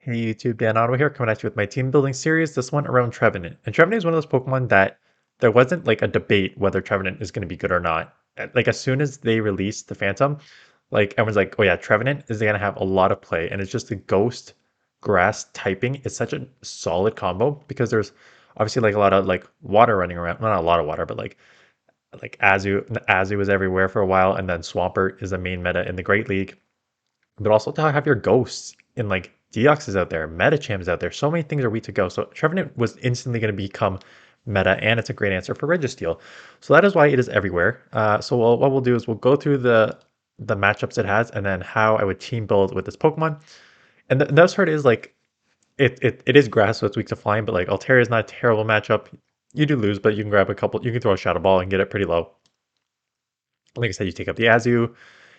Hey YouTube, Dan Otto here, coming at you with my team building series, this one around Trevenant. And Trevenant is one of those Pokemon that there wasn't like a debate whether Trevenant is going to be good or not. Like as soon as they released the Phantom, like everyone's like, oh yeah, Trevenant is going to have a lot of play. And it's just the Ghost Grass typing is such a solid combo because there's obviously like a lot of like water running around. Well, not a lot of water, but like Azu was everywhere for a while, and then Swampert is the main meta in the Great League. But also to have your ghosts in like Deoxys out there, medichams out there. So many things are weak to go. So Trevenant was instantly going to become meta, and it's a great answer for Registeel. So that is why it is everywhere. What we'll do is we'll go through the matchups it has, and then how I would team build with this Pokemon. And the best part is like it is grass, so it's weak to flying. But like Altaria is not a terrible matchup. You do lose, but you can grab a couple. You can throw a Shadow Ball and get it pretty low. Like I said, you take up the Azu,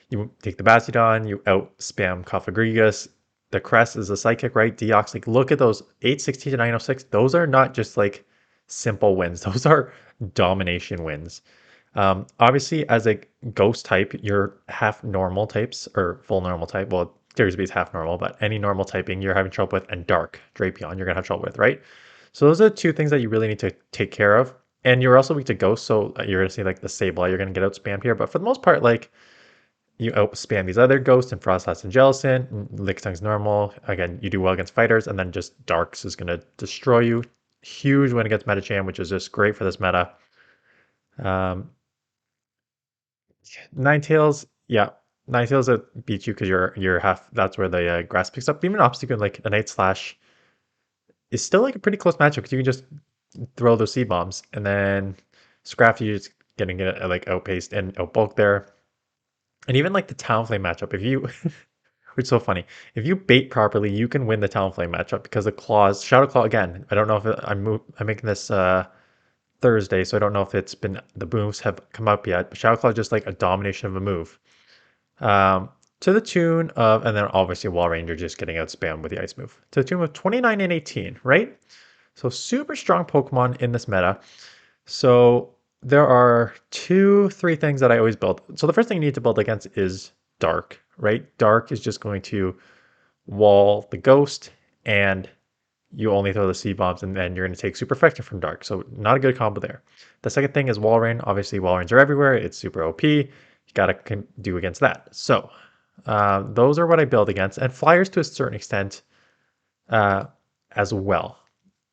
you take the Bastiodon, you out spam Cofagrigus. The Crest is a psychic, right? Deox, like look at those 860 to 906. Those are not just like simple wins. Those are domination wins. Obviously, as a ghost type, you're half normal types or full normal type. Well, Series B is half normal, but any normal typing you're having trouble with, and dark Drapion you're gonna have trouble with, right? So those are two things that you really need to take care of. And you're also weak to ghost, so you're gonna see like the Sableye, you're gonna get out spammed here. But for the most part, like you out spam these other ghosts and Frostlass and Jellicent. Licktung's normal. Again, you do well against fighters, and then just Darks is gonna destroy you. Huge win against Medicham, which is just great for this meta. Um, Ninetales, yeah, Ninetales beat you because you're half. That's where the grass picks up. Even Obstacle, like a Night Slash, is still like a pretty close matchup because you can just throw those Seed Bombs, and then Scrafty is getting it like outpaced and outbulked there. And even like the Talonflame matchup, if you, which is so funny, if you bait properly, you can win the Talonflame matchup because the claws, Shadow Claw again. I don't know if I'm making this Thursday, so I don't know if it's been the moves have come up yet. But Shadow Claw is just like a domination of a move. Um, to the tune of, and then obviously Wall Ranger just getting out spam with the ice move. To the tune of 29 and 18, right? So super strong Pokemon in this meta. So there are three things that I always build. So the first thing you need to build against is Dark, right? Dark is just going to wall the Ghost, and you only throw the Seed Bombs, and then you're going to take Super Effective from Dark. So not a good combo there. The second thing is Walrein. Obviously, Walreins are everywhere. It's super OP. You got to do against that. So those are what I build against. And Flyers to a certain extent uh, as well.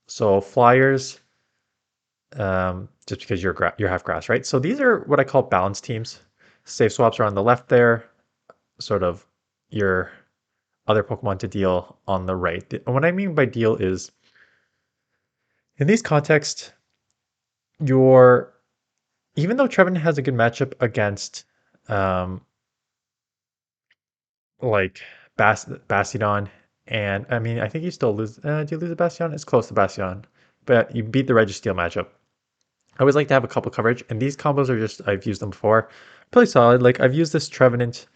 So Flyers, just because you're half grass, right? So these are what I call balanced teams. Safe swaps are on the left there, sort of your other Pokemon to deal on the right. And what I mean by deal is, in these contexts, your even though Trevenant has a good matchup against um, like Bastiodon, and I mean I think you still lose. Do you lose a Bastion? It's close to Bastion, but you beat the Registeel matchup. I always like to have a couple coverage, and these combos are just I've used them before, pretty solid. Like I've used this Trevenant,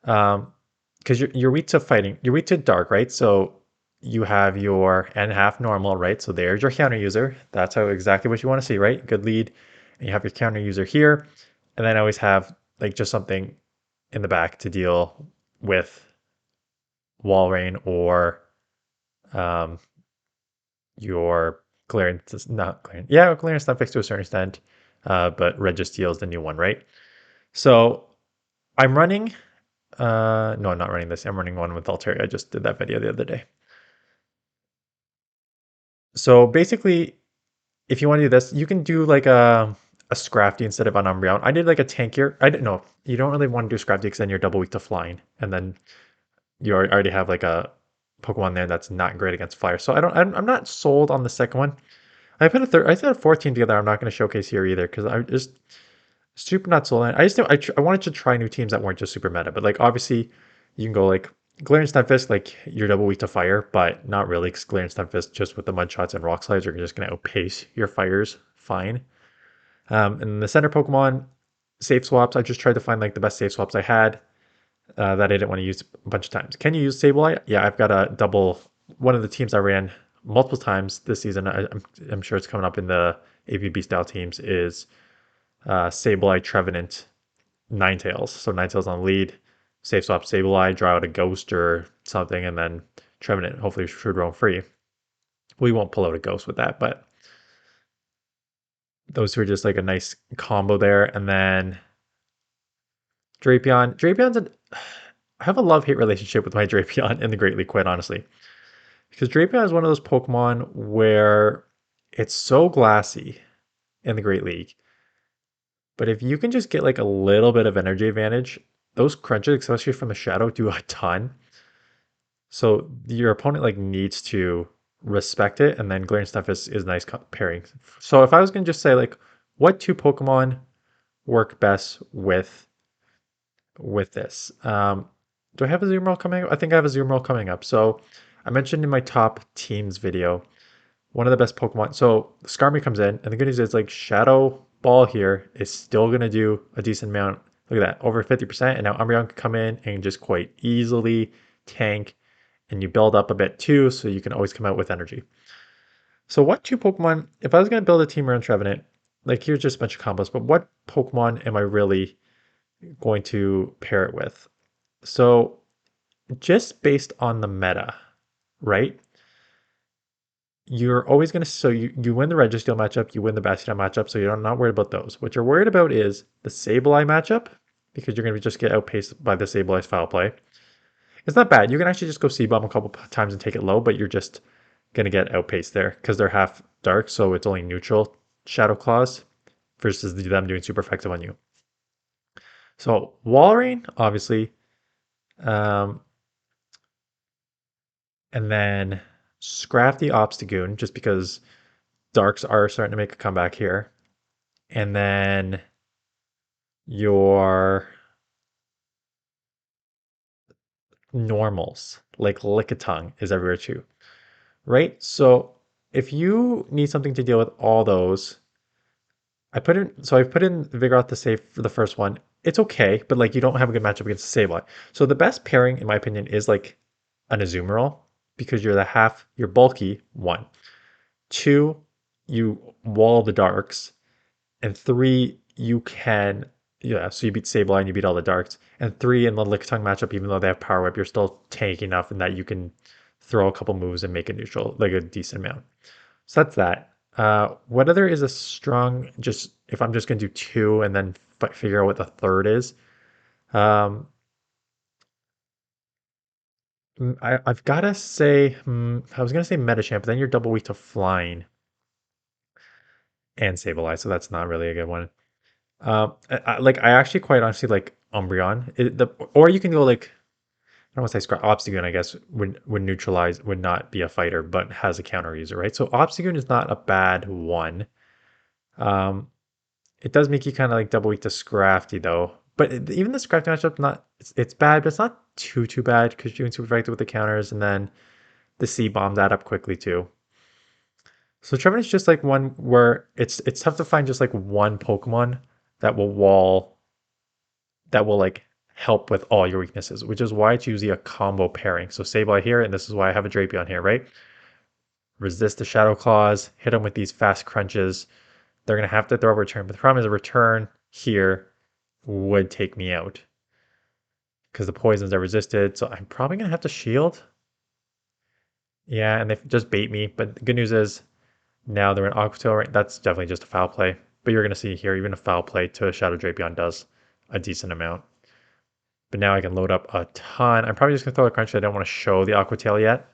because you're weak to fighting, you're weak to dark, right? So you have your N half normal, right? So there's your counter user. That's how exactly what you want to see, right? Good lead, and you have your counter user here, and then I always have like just something in the back to deal with Walrein or um, your Clearance, not Clearance. Yeah, Clearance not fixed to a certain extent, but Registeel is the new one, right? So I'm running. No, I'm not running this. I'm running one with Altaria. I just did that video the other day. So basically, if you want to do this, you can do like a Scrafty instead of an Umbreon. I did like a tankier. I didn't know you don't really want to do Scrafty because then you're double weak to flying, and then you already have like a Pokemon there that's not great against fire. So I'm not sold on the second one. I put a third. I said a 14 together. I'm not going to showcase here either because I just super not sold on it. I just I wanted to try new teams that weren't just super meta. But like obviously, you can go like Galarian Stunfisk, like you're double weak to fire, but not really because Galarian Stunfisk just with the mud shots and rock slides are just going to outpace your fires fine. And the center Pokemon safe swaps. I just tried to find like the best safe swaps I had that I didn't want to use a bunch of times. Can you use Sableye? Yeah, I've got a double. One of the teams I ran multiple times this season. I'm sure it's coming up in the AVB style teams is Sableye, Trevenant, Ninetales. So Ninetales on the lead, safe swap Sableye, draw out a Ghost or something, and then Trevenant hopefully should roam free. We won't pull out a ghost with that, but those two are just like a nice combo there. And then Drapion. I have a love-hate relationship with my Drapion in the Great League, quite honestly. Because Drapion is one of those Pokemon where it's so glassy in the Great League. But if you can just get like a little bit of energy advantage, those crunches, especially from the shadow, do a ton. So your opponent like needs to respect it, and then Glaring Stuff is nice pairing. So if I was gonna just say like, what two Pokemon work best with this? Do I have a Azumarill coming up? I think I have a Azumarill coming up. So I mentioned in my top teams video, one of the best Pokemon. So Skarmory comes in, and the good news is like Shadow Ball here is still gonna do a decent amount. Look at that, over 50%. And now Umbreon can come in and just quite easily tank, and you build up a bit too, so you can always come out with energy. So what two Pokemon, if I was gonna build a team around Trevenant, like here's just a bunch of combos, but what Pokemon am I really going to pair it with? So just based on the meta, right? You're always going to, so you win the Registeel matchup, you win the Bastion matchup, so you're not worried about those. What you're worried about is the Sableye matchup, because you're going to just get outpaced by the Sableye's foul play. It's not bad. You can actually just go C-Bomb a couple times and take it low, but you're just going to get outpaced there because they're half dark, so it's only neutral Shadow Claws versus them doing super effective on you. So Walrein, obviously, um, and then Scrafty Obstagoon, just because Darks are starting to make a comeback here. And then your normals, like Lickitung, is everywhere too, right? So if you need something to deal with all those, I've put in Vigoroth to save for the first one. It's okay, but like you don't have a good matchup against the Sableye. So the best pairing, in my opinion, is like an Azumarill, because you're bulky, one. Two, you wall the darks. And three, you can, yeah, so you beat Sableye and you beat all the darks. And three, in the Lickitung matchup, even though they have Power Whip, you're still tanky enough in that you can throw a couple moves and make it neutral, like a decent amount. So that's that. What other is a strong, just if I'm just going to do two and then figure out what the third is? Um, I've got to say, I was going to say Medicham, but then you're double weak to flying and Sableye, so that's not really a good one. I actually quite honestly like Umbreon. Or you can go like, I don't want to say Obstagoon, I guess, would not be a fighter, but has a counter user, right? So Obstagoon is not a bad one. Um, it does make you kind of like double weak to Scrafty though. But even the Scrafty matchup, not it's bad, but it's not too bad because you're super effective with the counters, and then the C bombs add up quickly too. So Trevenant is just like one where it's tough to find just like one Pokemon that will like help with all your weaknesses, which is why it's usually a combo pairing. So Sableye here, and this is why I have a Drapion here, right? Resist the Shadow Claws, hit them with these fast crunches. They're going to have to throw a return, but the problem is a return here would take me out because the poisons are resisted. So I'm probably going to have to shield. Yeah, and they just bait me. But the good news is now they're in Aqua Tail, right? That's definitely just a foul play. But you're going to see here, even a foul play to a Shadow Drapion does a decent amount. But now I can load up a ton. I'm probably just going to throw a crunch. I don't want to show the Aqua Tail yet,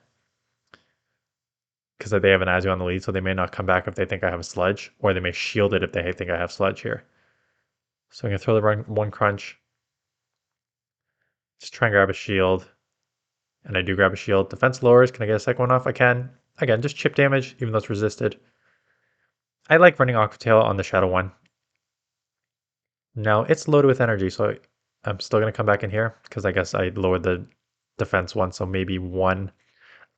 because they have an Azu on the lead, so they may not come back if they think I have a Sludge, or they may shield it if they think I have Sludge here. So I'm going to throw the one crunch. Just try and grab a shield. And I do grab a shield. Defense lowers. Can I get a second one off? I can. Again, just chip damage, even though it's resisted. I like running Aqua Tail on the Shadow one. Now, it's loaded with energy, so I'm still going to come back in here, because I guess I lowered the defense one, so maybe one.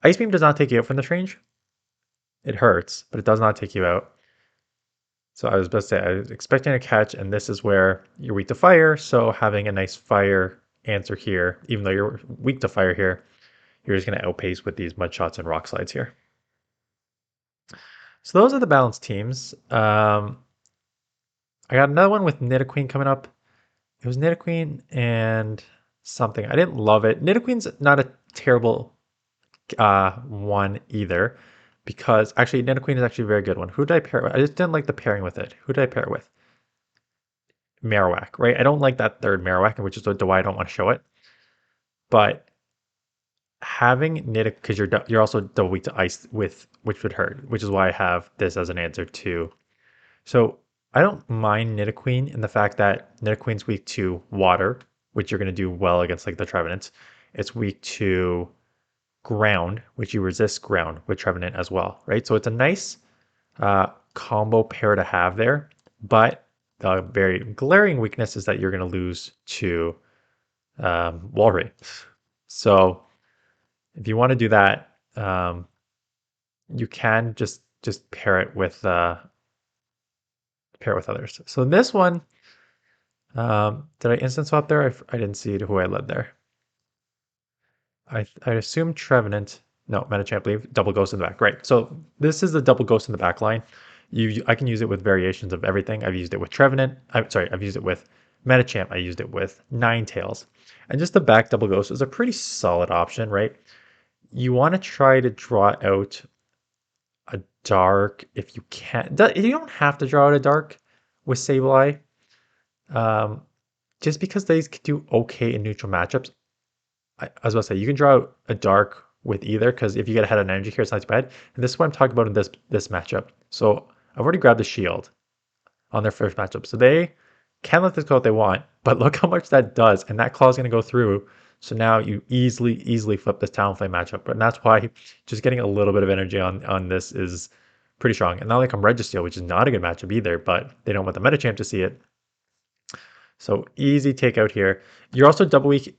Ice Beam does not take you out from this range. It hurts, but it does not take you out. So I was about to say, I was expecting a catch, and this is where you're weak to fire, so having a nice fire answer here, even though you're weak to fire here, you're just going to outpace with these mud shots and rock slides here. So those are the balanced teams. I got another one with Nidoqueen coming up. It was Nidoqueen and something. I didn't love it. Nidoqueen's not a terrible one either, because actually Nidoqueen is actually a very good one. Who did I pair it with? I just didn't like the pairing with it. Who did I pair it with? Marowak, right? I don't like that third Marowak, which is why I don't want to show it. But having Nidoqueen, because you're also double weak to ice with, which would hurt, which is why I have this as an answer too. So I don't mind Nidoqueen in the fact that Nidoqueen's weak to water, which you're going to do well against like the Trevenants. It's weak to ground, which you resist ground with Trevenant as well, right? So it's a nice combo pair to have there, but the very glaring weakness is that you're going to lose to Walrein. So if you want to do that, you can just pair it with others. So this one, did I instant swap there? I didn't see who I led there. I assume Trevenant. No, Medicham, leave double ghost in the back. Right. So this is the double ghost in the back line. I can use it with variations of everything. I've used it with Trevenant. I'm sorry, I've used it with Medicham. I used it with Ninetales. And just the back double ghost is a pretty solid option, right? You want to try to draw out a dark if you can. You don't have to draw out a dark with Sableye. Um, just because they could do okay in neutral matchups. I was about to say, you can draw out a dark with either, because if you get ahead on energy here, it's not too bad. And this is what I'm talking about in this matchup. So I've already grabbed the shield on their first matchup. So they can let this go if they want, but look how much that does. And that claw is going to go through. So now you easily flip this Talonflame matchup. And that's why just getting a little bit of energy on this is pretty strong. And now they come Registeel, which is not a good matchup either, but they don't want the Medicham to see it. So easy takeout here. You're also double weak.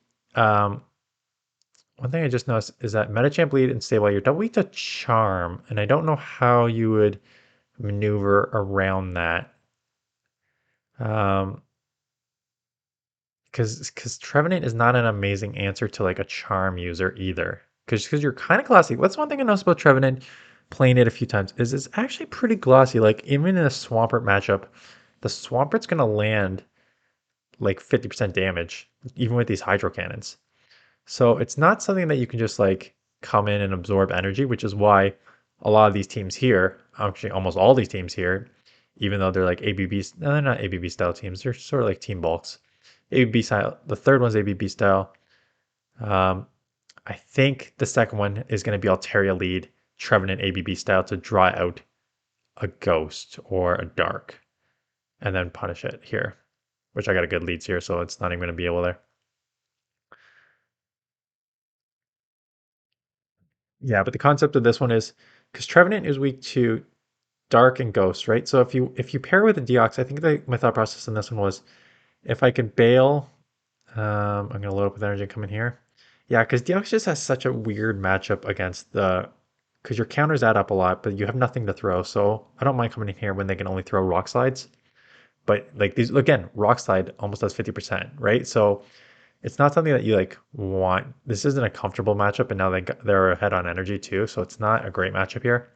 One thing I just noticed is that Medicham Bleed and Stable, you're double weak to Charm, and I don't know how you would maneuver around that. Because Trevenant is not an amazing answer to like a Charm user either. Because you're kind of glossy. What's one thing I noticed about Trevenant playing it a few times is it's actually pretty glossy. Like even in a Swampert matchup, the Swampert's gonna land like 50% damage, even with these Hydro Cannons. So it's not something that you can just like come in and absorb energy, which is why a lot of these teams here, actually almost all these teams here, even though they're like ABB, no, they're not ABB style teams. They're sort of like team bulks. ABB style. The third one's ABB style. I think the second one is going to be Altaria lead Trevenant ABB style to draw out a ghost or a dark and then punish it here, which I got a good leads here, so it's not even going to be able there. Yeah, but the concept of this one is because Trevenant is weak to Dark and Ghost, right? So if you pair with a Deoxys, I think my thought process in this one was if I could bail, I'm gonna load up with energy and come in here. Yeah, because Deoxys just has such a weird matchup against because your counters add up a lot, but you have nothing to throw. So I don't mind coming in here when they can only throw Rock Slides. But like these again, Rock Slide almost does 50%, right? So it's not something that you like want. This isn't a comfortable matchup, and now they're ahead on energy too, so it's not a great matchup here.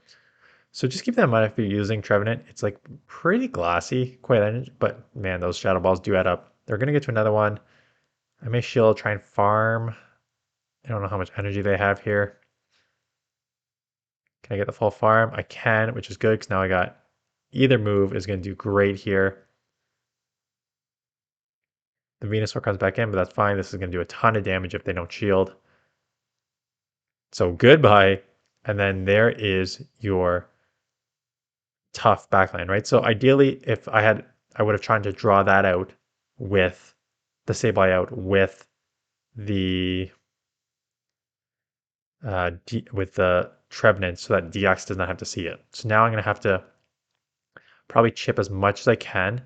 So just keep that in mind if you're using Trevenant. It's like pretty glassy, quite energy, but man, those Shadow Balls do add up. They're gonna get to another one. I may shield, try and farm. I don't know how much energy they have here. Can I get the full farm? I can, which is good because now I got either move is gonna do great here. The Venusaur comes back in, but that's fine. This is gonna do a ton of damage if they don't shield. So goodbye. And then there is your tough backline, right? So ideally, if I would have tried to draw that out with the Sableye out with the with the Trevenant so that Deoxys does not have to see it. So now I'm going to have to probably chip as much as I can.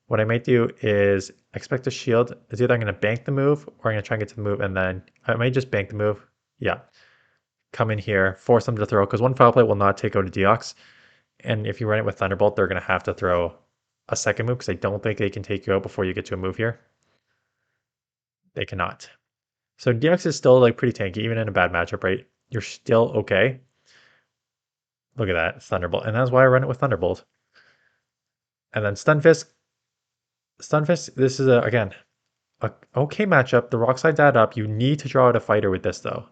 What I might do is expect a shield. It's either I'm going to bank the move or I'm going to try and get to the move and then I might just bank the move. Yeah. Come in here, force them to throw because one Foul Play will not take out a Deoxys. And if you run it with Thunderbolt, they're going to have to throw a second move because I don't think they can take you out before you get to a move here. They cannot. So DX is still like pretty tanky, even in a bad matchup, right? You're still okay. Look at that, Thunderbolt. And that's why I run it with Thunderbolt. And then Stunfisk. Stunfisk, this is, again, a okay matchup. The rock sides add up. You need to draw out a fighter with this, though.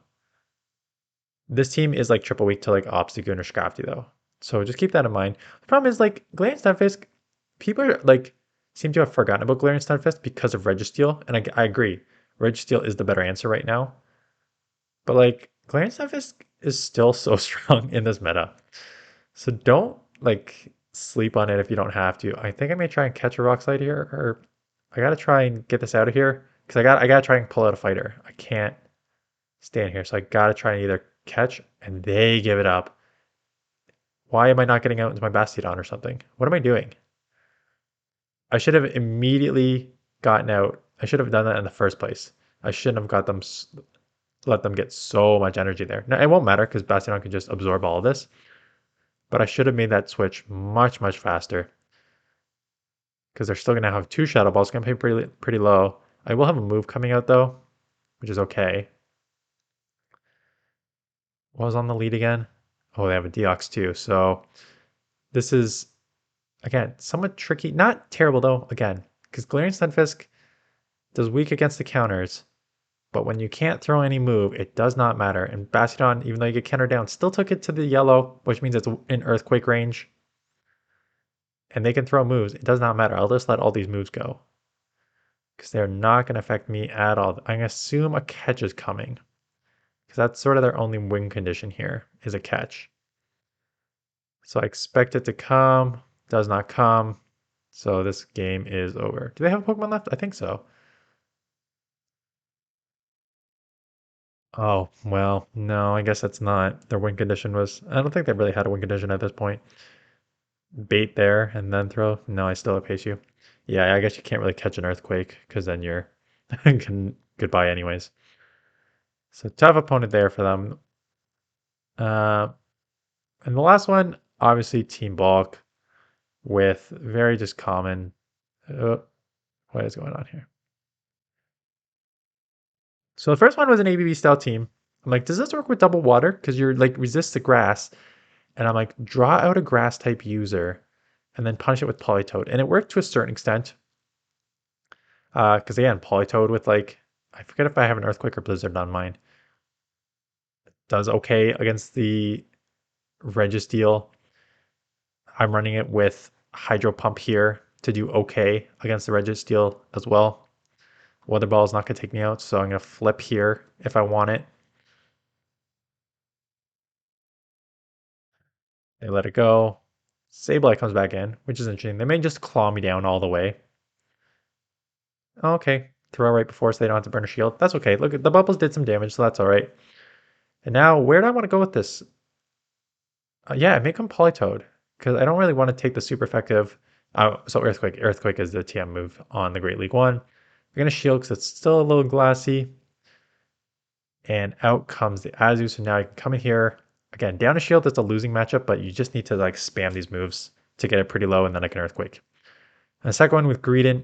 This team is like triple weak to like Obstagoon or Scrafty though. So just keep that in mind. The problem is like Galarian Stunfisk, people are like seem to have forgotten about Galarian Stunfisk because of Registeel, and I agree. Registeel is the better answer right now. But like Galarian Stunfisk is still so strong in this meta. So don't like sleep on it if you don't have to. I think I may try and catch a Rock Slide here, or I gotta try and get this out of here because I gotta try and pull out a fighter. I can't stand here, so I gotta try and either catch and they give it up. Why am I not getting out into my Bastiodon or something? What am I doing? I should have immediately gotten out. I should have done that in the first place. I shouldn't have got them, let them get so much energy there. Now, it won't matter because Bastiodon can just absorb all of this, but I should have made that switch much, much faster because they're still going to have two Shadow Balls. It's going to pay pretty low. I will have a move coming out though, which is okay. What was on the lead again? Oh, they have a Deoxys too. So this is, again, somewhat tricky. Not terrible though, again, because Galarian Stunfisk does weak against the counters, but when you can't throw any move, it does not matter. And Bastiodon, even though you get countered down, still took it to the yellow, which means it's in Earthquake range. And they can throw moves. It does not matter. I'll just let all these moves go because they're not going to affect me at all. I'm going to assume a catch is coming because that's sort of their only win condition here is a catch. So I expect it to come. Does not come. So this game is over. Do they have a Pokemon left? I think so. Oh, well, no, I guess that's not. Their win condition was. I don't think they really had a win condition at this point. Bait there and then throw. No, I still outpace you. Yeah, I guess you can't really catch an Earthquake because then you're goodbye anyways. So tough opponent there for them. Uh, and the last one, obviously Team Bulk with very just common. What is going on here? So the first one was an ABB style team. I'm like, does this work with double water? Because you're like resist the grass. And I'm like, draw out a grass type user and then punish it with Polytoad. And it worked to a certain extent. Because again, Polytoad with like, I forget if I have an Earthquake or Blizzard on mine. Does okay against the Registeel. I'm running it with Hydro Pump here to do okay against the Registeel as well. Weather Ball is not going to take me out, so I'm going to flip here if I want it. They let it go. Sableye comes back in, which is interesting. They may just claw me down all the way. Okay, throw right before so they don't have to burn a shield. That's okay. Look, the bubbles did some damage, so that's all right. And now, where do I want to go with this? Yeah, make him Polytoad, because I don't really want to take the super effective. So Earthquake. Earthquake is the TM move on the Great League One. I'm going to shield because it's still a little glassy. And out comes the Azu. So now you can come in here. Again, down a shield, that's a losing matchup, but you just need to like spam these moves to get it pretty low, and then I can Earthquake. And the second one with Greedent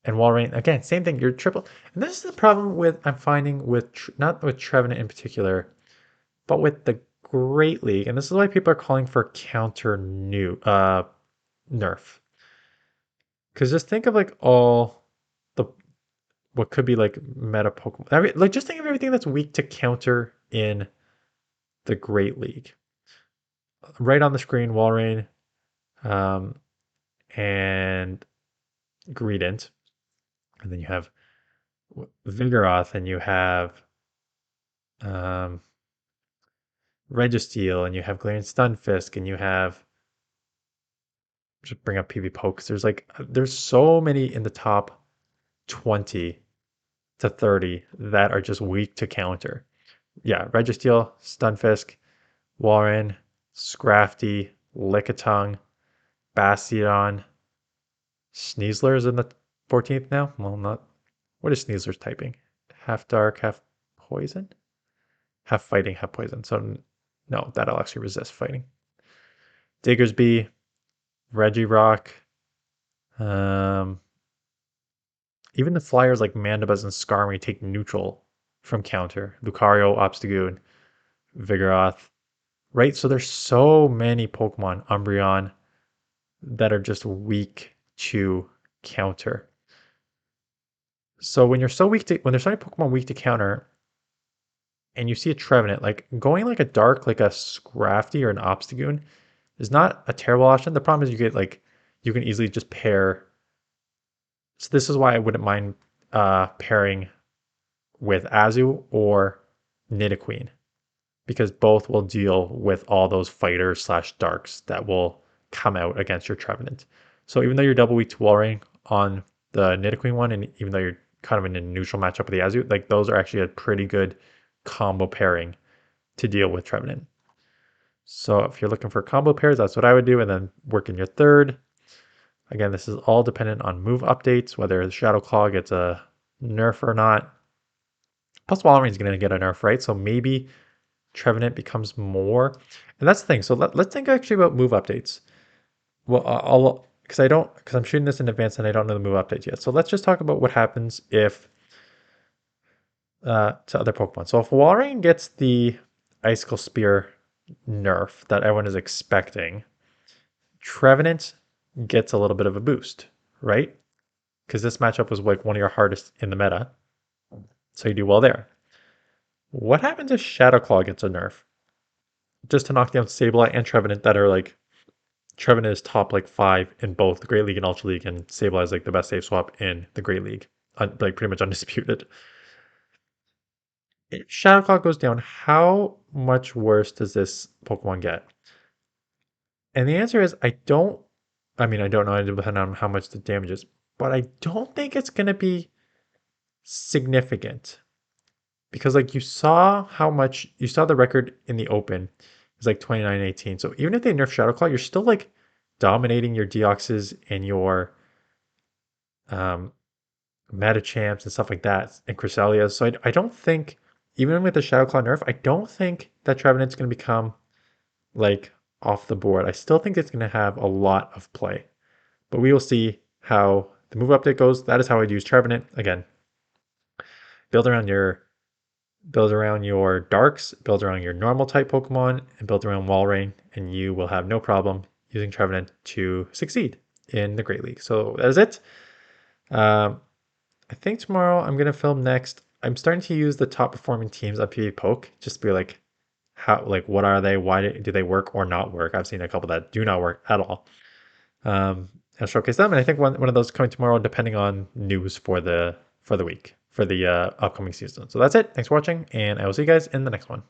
and Walrein, again, same thing. You're triple. And this is the problem with I'm finding with not with Trevenant in particular, but with the Great League. And this is why people are calling for counter nerf. Because just think of like all the what could be like meta Pokemon. I mean, like just think of everything that's weak to counter in the Great League. Right on the screen, Walrein, um, and Greedent, and then you have Vigoroth, and you have um, Registeel, and you have Galarian Stunfisk, and you have just bring up PV Pokes. There's so many in the top 20 to 30 that are just weak to counter. Yeah, Registeel, Stunfisk, Warren, Scrafty, Lickitung, Bastiodon, Sneasler is in the 14th now. Well, not. What is Sneasler's typing? Half dark, half poison? Half fighting, half poison. So, no, that'll actually resist fighting. Diggersby, Regirock, um, even the flyers like Mandibuzz and Skarmory take neutral from counter. Lucario, Obstagoon, Vigoroth, right? So there's so many Pokemon, Umbreon, that are just weak to counter. So when there's so many Pokemon weak to counter, and you see a Trevenant, like going like a dark, like a Scrafty or an Obstagoon is not a terrible option. The problem is you get like, you can easily just pair. So this is why I wouldn't mind pairing with Azu or Nidoqueen, because both will deal with all those fighters slash darks that will come out against your Trevenant. So even though you're double weak to Walrein on the Nidoqueen one, and even though you're kind of in a neutral matchup with the Azu, like those are actually a pretty good combo pairing to deal with Trevenant. So if you're looking for combo pairs, that's what I would do, and then work in your third. Again, this is all dependent on move updates, whether the Shadow Claw gets a nerf or not. Plus, Walrein's going to get a nerf, right? So maybe Trevenant becomes more. And that's the thing. So let's think actually about move updates. Well, I'll because I'm shooting this in advance and I don't know the move updates yet. So let's just talk about what happens if to other Pokemon. So if Walrein gets the Icicle Spear nerf that everyone is expecting, Trevenant gets a little bit of a boost, right? Because this matchup was like one of your hardest in the meta. So you do well there. What happens if Shadow Claw gets a nerf? Just to knock down Sableye and Trevenant that are like, Trevenant is top like 5 in both the Great League and Ultra League, and Sableye is like the best save swap in the Great League. Like pretty much undisputed. If Shadow Claw goes down, how much worse does this Pokemon get? And the answer is I don't I don't know, it depends on how much the damage is, but I don't think it's gonna be significant. Because like you saw the record in the open is like 29-18. So even if they nerf Shadow Claw, you're still like dominating your Deoxys and your um, Medichams and stuff like that and cresselia. So I don't think, even with the Shadow Claw nerf, I don't think that Trevenant's going to become like off the board. I still think it's going to have a lot of play. But we will see how the move update goes. That is how I'd use Trevenant. Again, build around your darks, build around your normal type Pokemon, and build around Walrein, and you will have no problem using Trevenant to succeed in the Great League. So that is it. I think tomorrow I'm gonna film next. I'm starting to use the top performing teams on PvP Poke just to be like, what are they? Why do they work or not work? I've seen a couple that do not work at all. And showcase them, and I think one of those coming tomorrow, depending on news for the week for the upcoming season. So that's it. Thanks for watching, and I will see you guys in the next one.